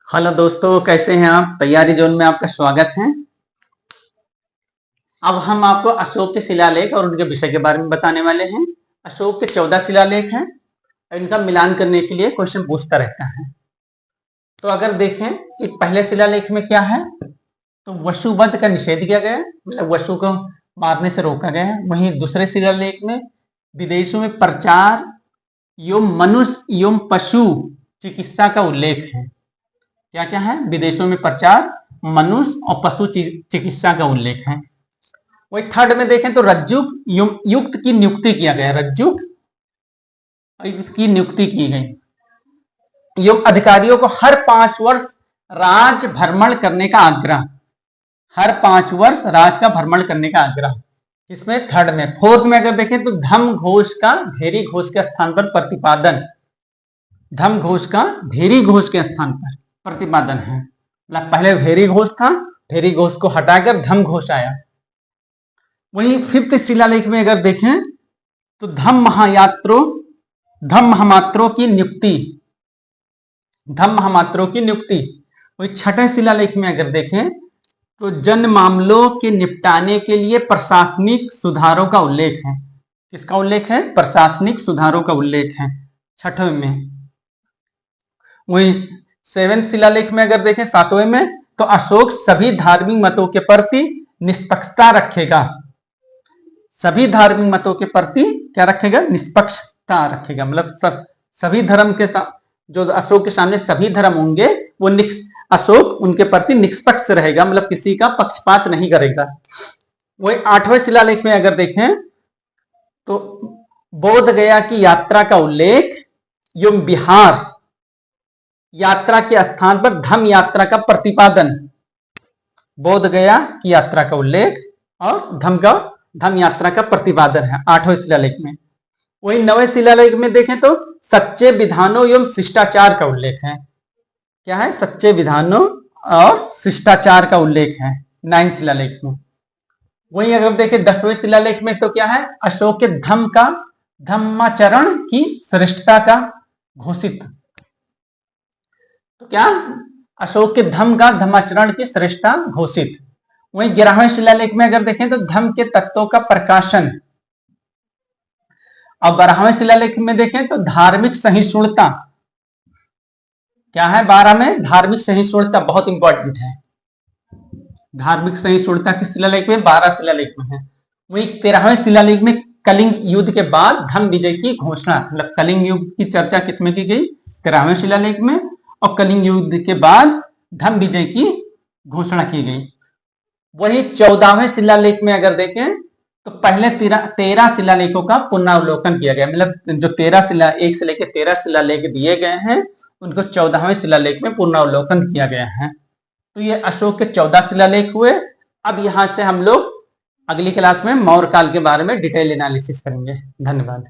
Hello दोस्तों, कैसे हैं आप। तैयारी जोन में आपका स्वागत है। अब हम आपको अशोक के शिलालेख और उनके विषय के बारे में बताने वाले हैं। अशोक के 14 शिलालेख हैं। इनका मिलान करने के लिए क्वेश्चन पूछता रहता है। तो अगर देखें कि पहले शिलालेख में क्या है, तो वसुवध का निषेध किया गया, मतलब वसु को मारने से रोका गया है। वहीं दूसरे शिलालेख में विदेशों में प्रचार एवं मनुष्य एवं पशु चिकित्सा का उल्लेख है। क्या क्या है, विदेशों में प्रचार, मनुष्य और पशु चिकित्सा का उल्लेख है। वही थर्ड में देखें तो रज्जुक युक्त की नियुक्ति किया गया, रज्जुक युक्त की नियुक्ति की गई। योग अधिकारियों को हर 5 वर्ष राज भ्रमण करने का आग्रह, हर 5 वर्ष राज का भ्रमण करने का आग्रह। इसमें थर्ड में। फोर्थ में अगर देखें तो धम घोष का भेरी घोष के स्थान पर प्रतिपादन, धम घोष का भेरी घोष के स्थान पर प्रतिपादन है। मतलब पहले भेरी घोष था, भेरी घोष को हटाकर धम घोष आया। वहीं फिफ्थ शिलालेख में अगर देखें तो धम महामात्रों की नियुक्ति, धम महामात्रों की नियुक्ति। वही छठे शिलालेख में अगर देखें तो जन मामलों के निपटाने के लिए प्रशासनिक सुधारों का उल्लेख है। किसका उल्लेख है, प्रशासनिक सुधारों का उल्लेख है छठवें में। वही 7वें शिलालेख में अगर देखें 7वें में, तो अशोक सभी धार्मिक मतों के प्रति निष्पक्षता रखेगा, सभी धार्मिक मतों के प्रति क्या रखेगा, निष्पक्षता रखेगा। मतलब सभी धर्म के साथ, जो अशोक के सामने सभी धर्म होंगे वो अशोक उनके प्रति निष्पक्ष रहेगा, मतलब किसी का पक्षपात नहीं करेगा। वही 8वें शिलालेख में अगर देखें तो बोध गया की यात्रा का उल्लेख एवं बिहार यात्रा के स्थान पर धम यात्रा का प्रतिपादन, बोध गया की यात्रा का उल्लेख और धम यात्रा का प्रतिपादन है 8वें शिलालेख में। वही 9वें शिलालेख में देखें तो सच्चे विधानों एवं शिष्टाचार का उल्लेख है। क्या है, सच्चे विधानों और शिष्टाचार का उल्लेख है 9वें शिलालेख में। वही अगर देखें 10वें शिलालेख में तो क्या है, अशोक के धम्माचरण की श्रेष्ठता का घोषित। तो क्या, अशोक के धम्माचरण की श्रेष्ठता घोषित। वहीं 11वें शिलालेख में अगर देखें तो धम्म के तत्वों का प्रकाशन। और 12वें शिलालेख में देखें तो धार्मिक सहिष्णुता। क्या है 12 में, धार्मिक सहिष्णुता बहुत इंपॉर्टेंट है। धार्मिक सहिष्णुता किस शिलालेख में, 12 शिलालेख में है। वहीं 13वें शिलालेख में कलिंग युद्ध के बाद धम्म विजय की घोषणा, मतलब कलिंग युद्ध की चर्चा किसमें की गई, 13वें शिलालेख में। और कलिंग युद्ध के बाद धम्म विजय की घोषणा की गई। वही 14वें शिलालेख में अगर देखें तो पहले 13 शिलालेखों का पुनरावलोकन किया गया, मतलब जो 1 से लेकर 13 शिलालेख दिए गए हैं उनको 14वें शिलालेख में पुनरावलोकन किया गया है। तो ये अशोक के 14 शिलालेख हुए। अब यहां से हम लोग अगली क्लास में मौर्य काल के बारे में डिटेल एनालिसिस करेंगे। धन्यवाद।